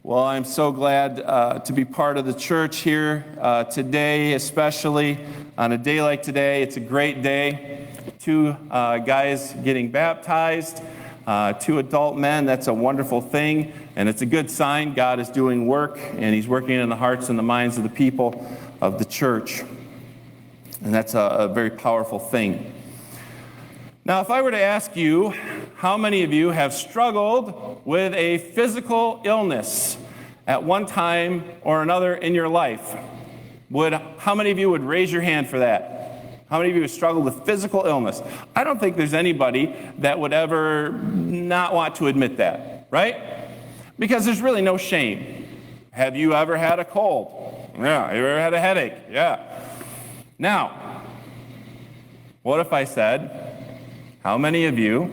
Well, I'm so glad to be part of the church here today, especially on a day like today. It's a great day. Two guys getting baptized, two adult men. That's a wonderful thing, and it's a good sign. God is doing work, and He's working in the hearts and the minds of the people of the church. And that's a very powerful thing. Now, if I were to ask you, how many of you have struggled with a physical illness at one time or another in your life? How many of you would raise your hand for that? How many of you have struggled with physical illness? I don't think there's anybody that would ever not want to admit that, right? Because there's really no shame. Have you ever had a cold? Yeah. Have you ever had a headache? Yeah. Now, what if I said, how many of you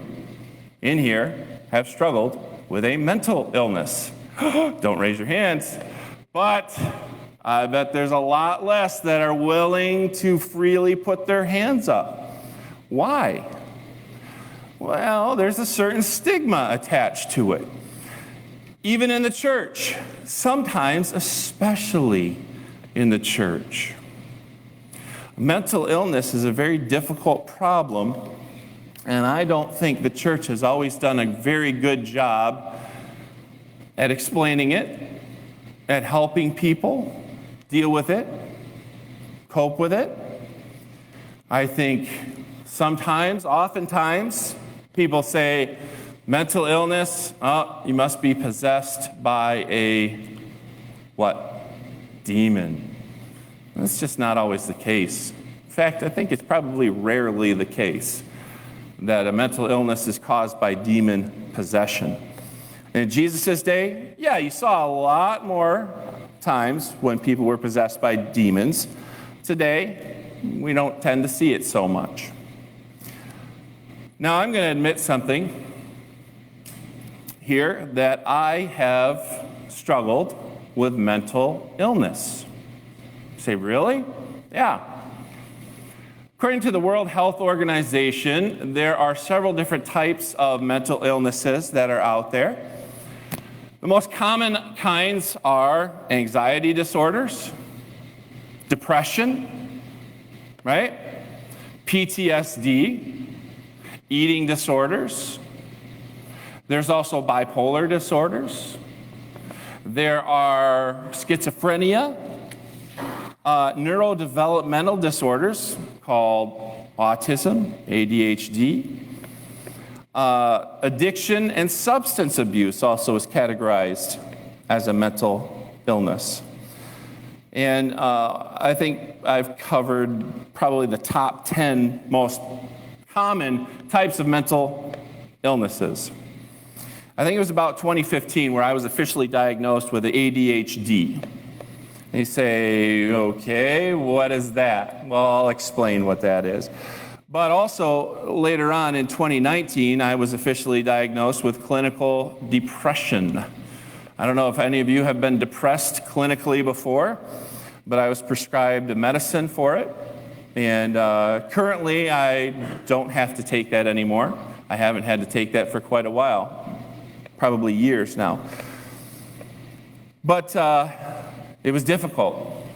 in here have struggled with a mental illness? Don't raise your hands. But I bet there's a lot less that are willing to freely put their hands up. Why? Well, there's a certain stigma attached to it. Even in the church, sometimes especially in the church. Mental illness is a very difficult problem. And I don't think the church has always done a very good job at explaining it, at helping people deal with it, cope with it. I think oftentimes, people say, mental illness, you must be possessed by a, demon. That's just not always the case. In fact, I think it's probably rarely the case that a mental illness is caused by demon possession. In Jesus' day, you saw a lot more times when people were possessed by demons. Today, we don't tend to see it so much. Now, I'm going to admit something here, that I have struggled with mental illness. You say, really? Yeah. According to the World Health Organization, there are several different types of mental illnesses that are out there. The most common kinds are anxiety disorders, depression, right? PTSD, eating disorders. There's also bipolar disorders. There are schizophrenia, neurodevelopmental disorders called autism, ADHD. Addiction and substance abuse also is categorized as a mental illness. And I think I've covered probably the top 10 most common types of mental illnesses. I think it was about 2015 where I was officially diagnosed with ADHD. You say, okay, what is that? Well, I'll explain what that is. But also, later on in 2019, I was officially diagnosed with clinical depression. I don't know if any of you have been depressed clinically before, but I was prescribed a medicine for it. And currently, I don't have to take that anymore. I haven't had to take that for quite a while, probably years now. But it was difficult.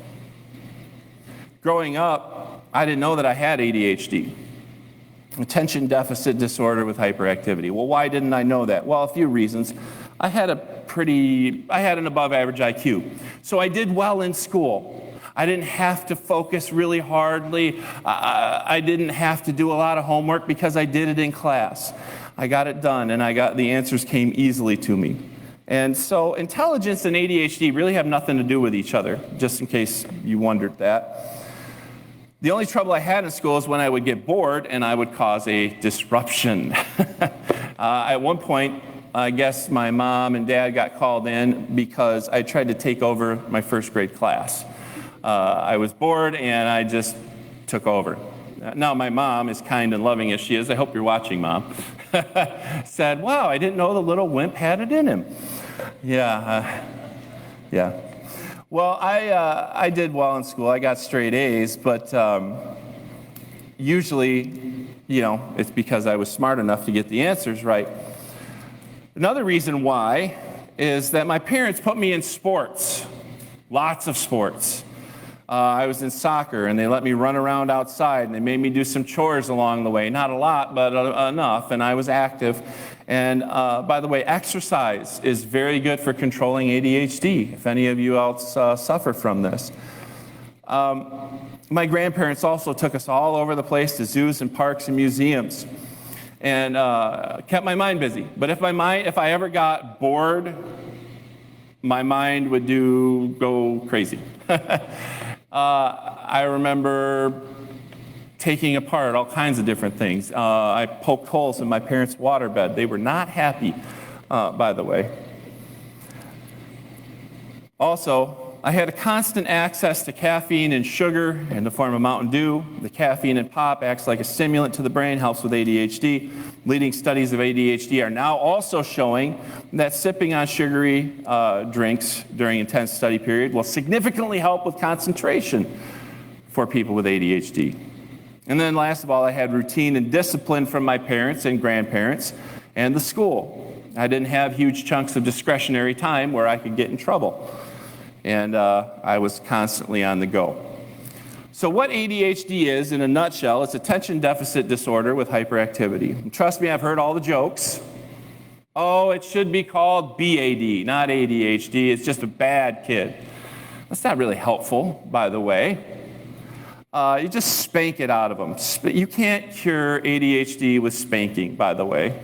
Growing up, I didn't know that I had ADHD, attention deficit disorder with hyperactivity. Well, why didn't I know that? Well, a few reasons. I had an above average IQ. So I did well in school. I didn't have to focus really hardly. I didn't have to do a lot of homework because I did it in class. I got it done, and the answers came easily to me. And so intelligence and ADHD really have nothing to do with each other, just in case you wondered that. The only trouble I had in school is when I would get bored and I would cause a disruption. At one point, I guess my mom and dad got called in because I tried to take over my first grade class. I was bored and I just took over. Now, my mom, as kind and loving as she is, I hope you're watching, Mom, said, wow, I didn't know the little wimp had it in him. Yeah. Well, I did well in school. I got straight A's, but usually, it's because I was smart enough to get the answers right. Another reason why is that my parents put me in sports, lots of sports. I was in soccer, and they let me run around outside, and they made me do some chores along the way. Not a lot, but enough, and I was active. And by the way, exercise is very good for controlling ADHD, if any of you else suffer from this. My grandparents also took us all over the place to zoos and parks and museums, and kept my mind busy. But if I ever got bored, my mind would go crazy. I remember taking apart all kinds of different things. I poked holes in my parents' waterbed. They were not happy, by the way. Also, I had a constant access to caffeine and sugar in the form of Mountain Dew. The caffeine in pop acts like a stimulant to the brain, helps with ADHD. Leading studies of ADHD are now also showing that sipping on sugary drinks during intense study period will significantly help with concentration for people with ADHD. And then last of all, I had routine and discipline from my parents and grandparents and the school. I didn't have huge chunks of discretionary time where I could get in trouble. And I was constantly on the go. So what ADHD is, in a nutshell, it's attention deficit disorder with hyperactivity. And trust me, I've heard all the jokes. Oh, it should be called BAD, not ADHD. It's just a bad kid. That's not really helpful, by the way. You just spank it out of them. You can't cure ADHD with spanking, by the way.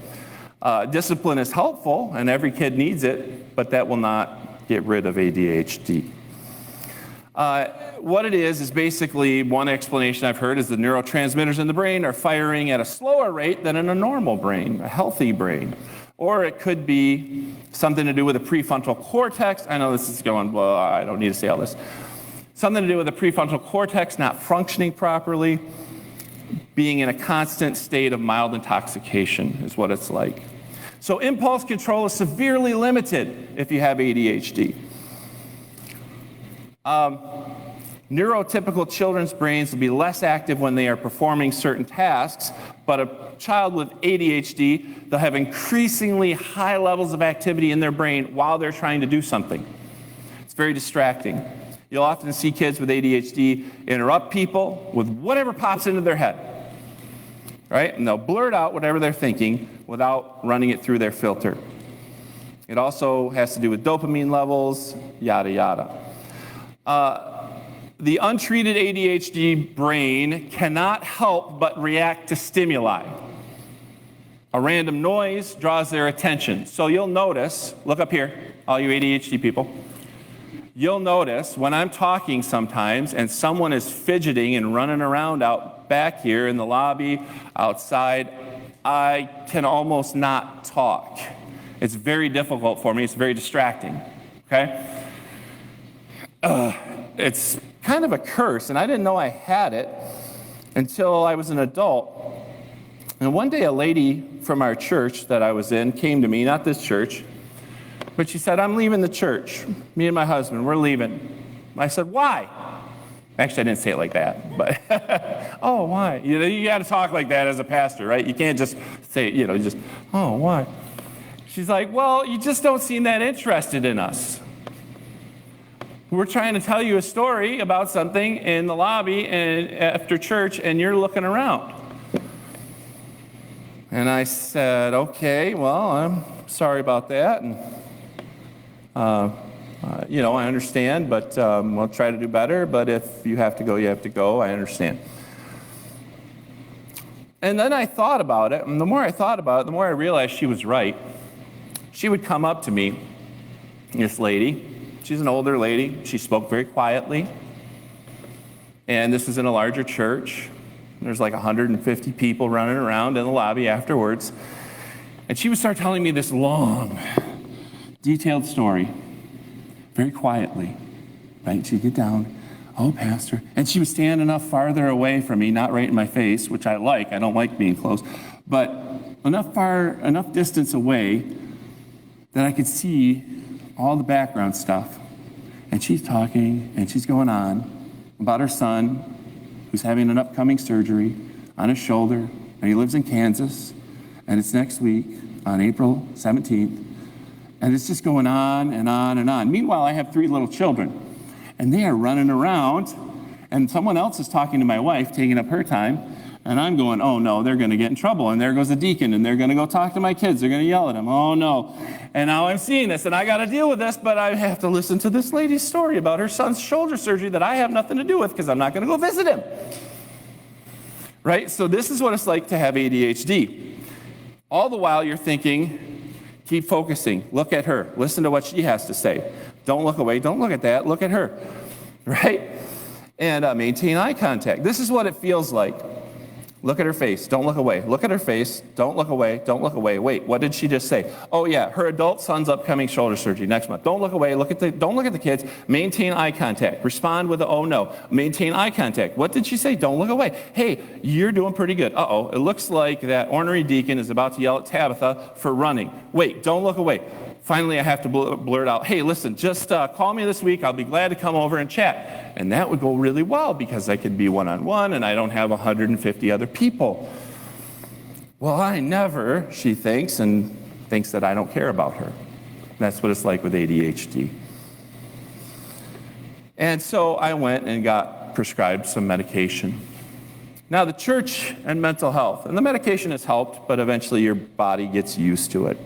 Discipline is helpful, and every kid needs it, but that will not get rid of ADHD. What it is basically, one explanation I've heard is the neurotransmitters in the brain are firing at a slower rate than in a normal brain, a healthy brain. Or it could be something to do with the prefrontal cortex. I know this is going, well, I don't need to say all this. Something to do with the prefrontal cortex not functioning properly, being in a constant state of mild intoxication is what it's like. So impulse control is severely limited if you have ADHD. Neurotypical children's brains will be less active when they are performing certain tasks, but a child with ADHD, they'll have increasingly high levels of activity in their brain while they're trying to do something. It's very distracting. You'll often see kids with ADHD interrupt people with whatever pops into their head. Right? And they'll blurt out whatever they're thinking without running it through their filter. It also has to do with dopamine levels, yada, yada. The untreated ADHD brain cannot help but react to stimuli. A random noise draws their attention. So you'll notice, look up here, all you ADHD people. You'll notice when I'm talking sometimes and someone is fidgeting and running around out back here in the lobby, outside, I can almost not talk. It's very difficult for me. It's very distracting, okay? It's kind of a curse, and I didn't know I had it until I was an adult. And one day a lady from our church that I was in came to me, not this church, but she said, I'm leaving the church. Me and my husband, we're leaving. I said, why? Actually, I didn't say it like that, but, oh, why? You got to talk like that as a pastor, right? You can't just say, just, oh, why? She's like, well, you just don't seem that interested in us. We're trying to tell you a story about something in the lobby and after church, and you're looking around. And I said, okay, well, I'm sorry about that. And I understand, but we'll try to do better. But if you have to go, you have to go. I understand. And then I thought about it, and the more I thought about it, the more I realized she was right. She would come up to me, this lady. She's an older lady. She spoke very quietly. And this is in a larger church. There's like 150 people running around in the lobby afterwards. And she would start telling me this long, detailed story, very quietly, right? She'd get down, oh, Pastor. And she would stand enough farther away from me, not right in my face, which I like. I don't like being close. But enough distance away that I could see all the background stuff. And she's talking, and she's going on about her son, who's having an upcoming surgery on his shoulder, and he lives in Kansas, and it's next week on April 17th. And it's just going on and on and on. Meanwhile, I have 3 little children, and they are running around, and someone else is talking to my wife, taking up her time, and I'm going, oh no, they're going to get in trouble, and there goes the deacon, and they're going to go talk to my kids, they're going to yell at them, oh no. And now I'm seeing this, and I got to deal with this, but I have to listen to this lady's story about her son's shoulder surgery that I have nothing to do with because I'm not going to go visit him. Right? So this is what it's like to have ADHD. All the while you're thinking, keep focusing, look at her, listen to what she has to say. Don't look away, don't look at that, look at her. Right? And maintain eye contact. This is what it feels like. Look at her face. Don't look away. Look at her face. Don't look away. Don't look away. Wait, what did she just say? Oh yeah, her adult son's upcoming shoulder surgery next month. Don't look away. Don't look at the kids. Maintain eye contact. Respond with a oh no. Maintain eye contact. What did she say? Don't look away. Hey, you're doing pretty good. Uh-oh, it looks like that ornery deacon is about to yell at Tabitha for running. Wait, don't look away. Finally, I have to blurt out, hey, listen, just call me this week. I'll be glad to come over and chat. And that would go really well because I could be one-on-one and I don't have 150 other people. Well, I never, she thinks, and thinks that I don't care about her. That's what it's like with ADHD. And so I went and got prescribed some medication. Now, the church and mental health, and the medication has helped, but eventually your body gets used to it.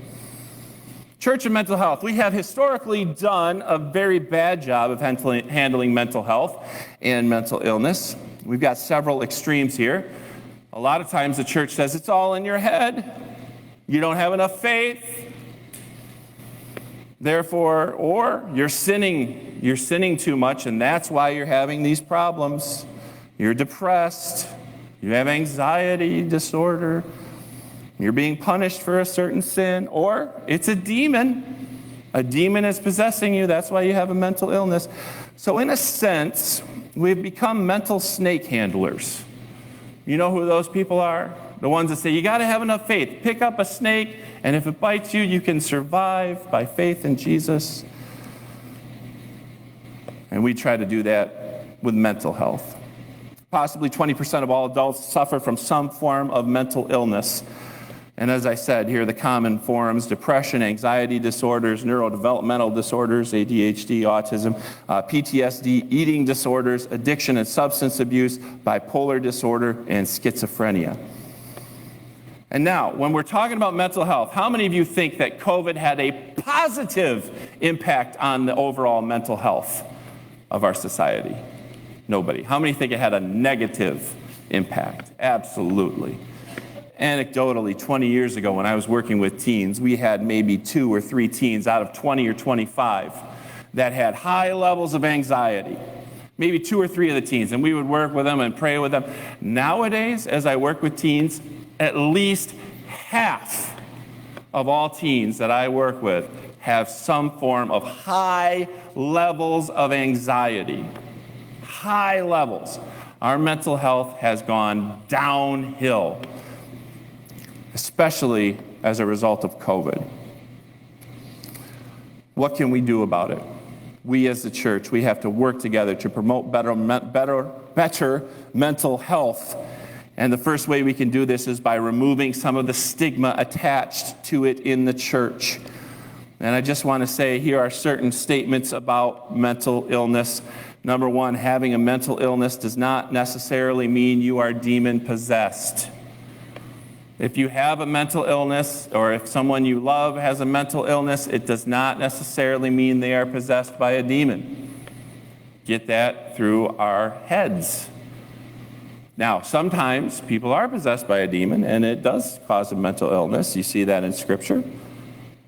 Church and mental health. We have historically done a very bad job of handling mental health and mental illness. We've got several extremes here. A lot of times the church says it's all in your head. You don't have enough faith. Therefore, or you're sinning too much, and that's why you're having these problems. You're depressed. You have anxiety disorder. You're being punished for a certain sin, or it's a demon. A demon is possessing you. That's why you have a mental illness. So in a sense, we've become mental snake handlers. You know who those people are? The ones that say, you got to have enough faith. Pick up a snake, and if it bites you, you can survive by faith in Jesus. And we try to do that with mental health. Possibly 20% of all adults suffer from some form of mental illness. And as I said, here are the common forms: depression, anxiety disorders, neurodevelopmental disorders, ADHD, autism, PTSD, eating disorders, addiction and substance abuse, bipolar disorder, and schizophrenia. And now, when we're talking about mental health, how many of you think that COVID had a positive impact on the overall mental health of our society? Nobody. How many think it had a negative impact? Absolutely. Anecdotally, 20 years ago when I was working with teens, we had maybe 2 or 3 teens out of 20 or 25 that had high levels of anxiety. Maybe 2 or 3 of the teens, and we would work with them and pray with them. Nowadays, as I work with teens, at least half of all teens that I work with have some form of high levels of anxiety. High levels. Our mental health has gone downhill, especially as a result of COVID. What can we do about it? We as the church, we have to work together to promote better mental health. And the first way we can do this is by removing some of the stigma attached to it in the church. And I just want to say here are certain statements about mental illness. Number 1, having a mental illness does not necessarily mean you are demon-possessed. If you have a mental illness, or if someone you love has a mental illness, it does not necessarily mean they are possessed by a demon. Get that through our heads. Now, sometimes people are possessed by a demon, and it does cause a mental illness. You see that in Scripture.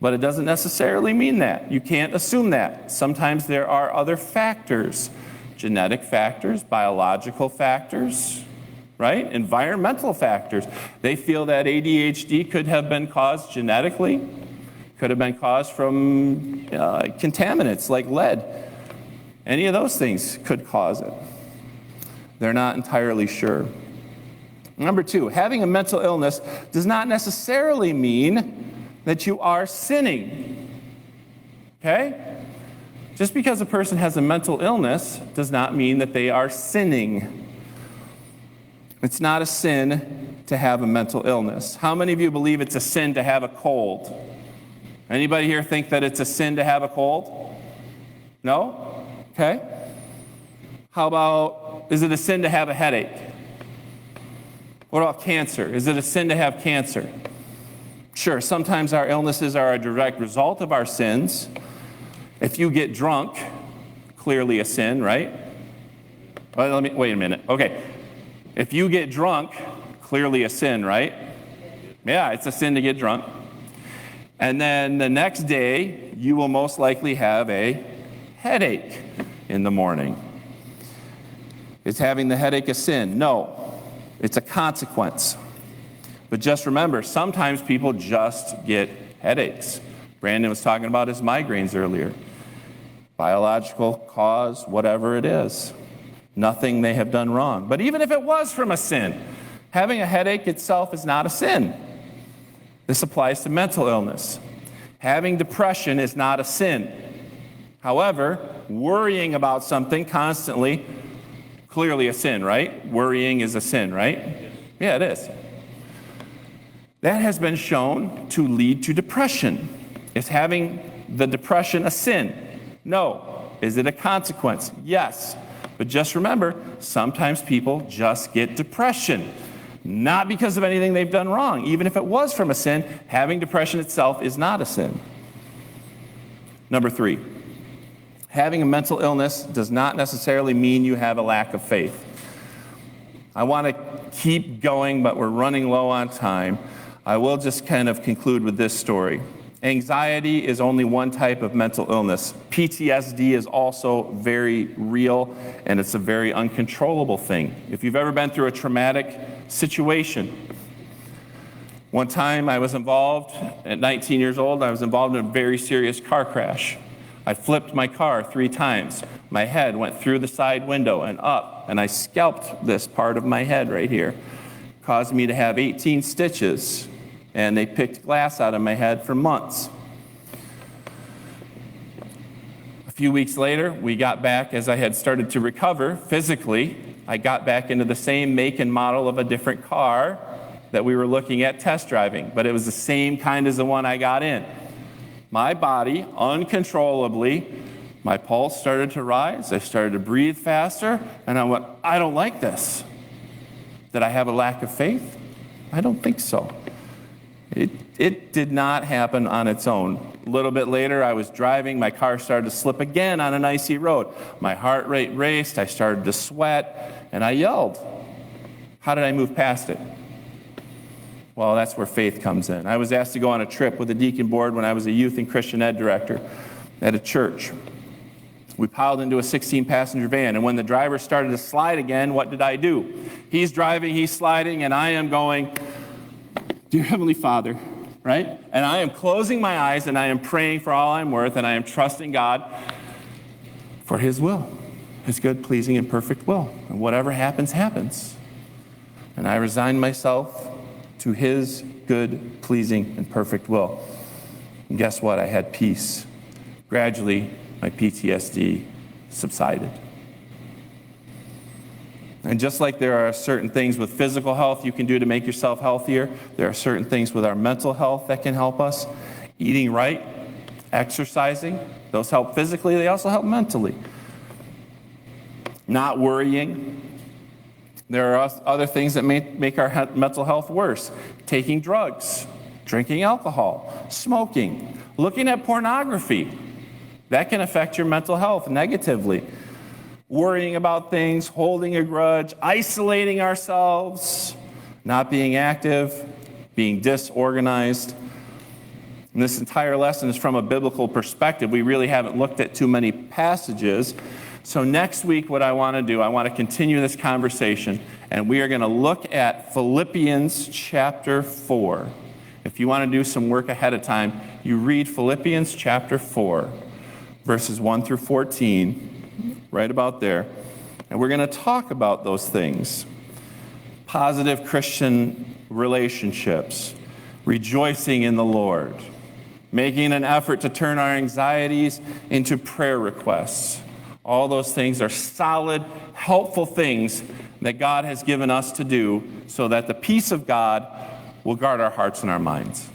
But it doesn't necessarily mean that. You can't assume that. Sometimes there are other factors, genetic factors, biological factors, right? Environmental factors. They feel that ADHD could have been caused genetically, could have been caused from contaminants like lead. Any of those things could cause it. They're not entirely sure. Number 2, having a mental illness does not necessarily mean that you are sinning. Okay? Just because a person has a mental illness does not mean that they are sinning. It's not a sin to have a mental illness. How many of you believe it's a sin to have a cold? Anybody here think that it's a sin to have a cold? No? Okay. How about, is it a sin to have a headache? What about cancer? Is it a sin to have cancer? Sure, sometimes our illnesses are a direct result of our sins. If you get drunk, clearly a sin, right? Well, wait a minute. Okay. If you get drunk, clearly a sin, right? Yeah, it's a sin to get drunk. And then the next day, you will most likely have a headache in the morning. Is having the headache a sin? No, it's a consequence. But just remember, sometimes people just get headaches. Brandon was talking about his migraines earlier. Biological cause, whatever it is. Nothing they have done wrong. But even if it was from a sin, having a headache itself is not a sin. This applies to mental illness. Having depression is not a sin. However, worrying about something constantly, clearly a sin, right? Worrying is a sin, right? Yeah, it is. That has been shown to lead to depression. Is having the depression a sin? No. Is it a consequence? Yes. But just remember, sometimes people just get depression. Not because of anything they've done wrong. Even if it was from a sin, having depression itself is not a sin. Number 3, having a mental illness does not necessarily mean you have a lack of faith. I want to keep going, but we're running low on time. I will just kind of conclude with this story. Anxiety is only one type of mental illness. PTSD is also very real, and it's a very uncontrollable thing. If you've ever been through a traumatic situation, one time I was involved, at 19 years old, I was involved in a very serious car crash. I flipped my car 3 times. My head went through the side window and up, and I scalped this part of my head right here. Caused me to have 18 stitches, and they picked glass out of my head for months. A few weeks later, we got back, as I had started to recover physically, I got back into the same make and model of a different car that we were looking at test driving, but it was the same kind as the one I got in. My body, uncontrollably, my pulse started to rise, I started to breathe faster, and I went, I don't like this. Did I have a lack of faith? I don't think so. It did not happen on its own. A little bit later, I was driving, my car started to slip again on an icy road. My heart rate raced, I started to sweat, and I yelled. How did I move past it? Well, that's where faith comes in. I was asked to go on a trip with the deacon board when I was a youth and Christian ed director at a church. We piled into a 16-passenger van, and when the driver started to slide again, what did I do? He's driving, he's sliding, and I am going, Dear Heavenly Father, right? And I am closing my eyes, and I am praying for all I'm worth, and I am trusting God for His will, His good, pleasing, and perfect will. And whatever happens, happens. And I resign myself to His good, pleasing, and perfect will. And guess what? I had peace. Gradually, my PTSD subsided. And just like there are certain things with physical health you can do to make yourself healthier, there are certain things with our mental health that can help us. Eating right, exercising, those help physically, they also help mentally. Not worrying. There are other things that may make our mental health worse. Taking drugs, drinking alcohol, smoking, looking at pornography. That can affect your mental health negatively. Worrying about things, holding a grudge, isolating ourselves, not being active, being disorganized. And this entire lesson is from a biblical perspective. We really haven't looked at too many passages. So next week, what I want to do, I want to continue this conversation, and we are going to look at Philippians chapter 4. If you want to do some work ahead of time, you read Philippians chapter 4, verses 1 through 14. Right about there. And we're going to talk about those things. Positive Christian relationships, rejoicing in the Lord, making an effort to turn our anxieties into prayer requests. All those things are solid, helpful things that God has given us to do so that the peace of God will guard our hearts and our minds.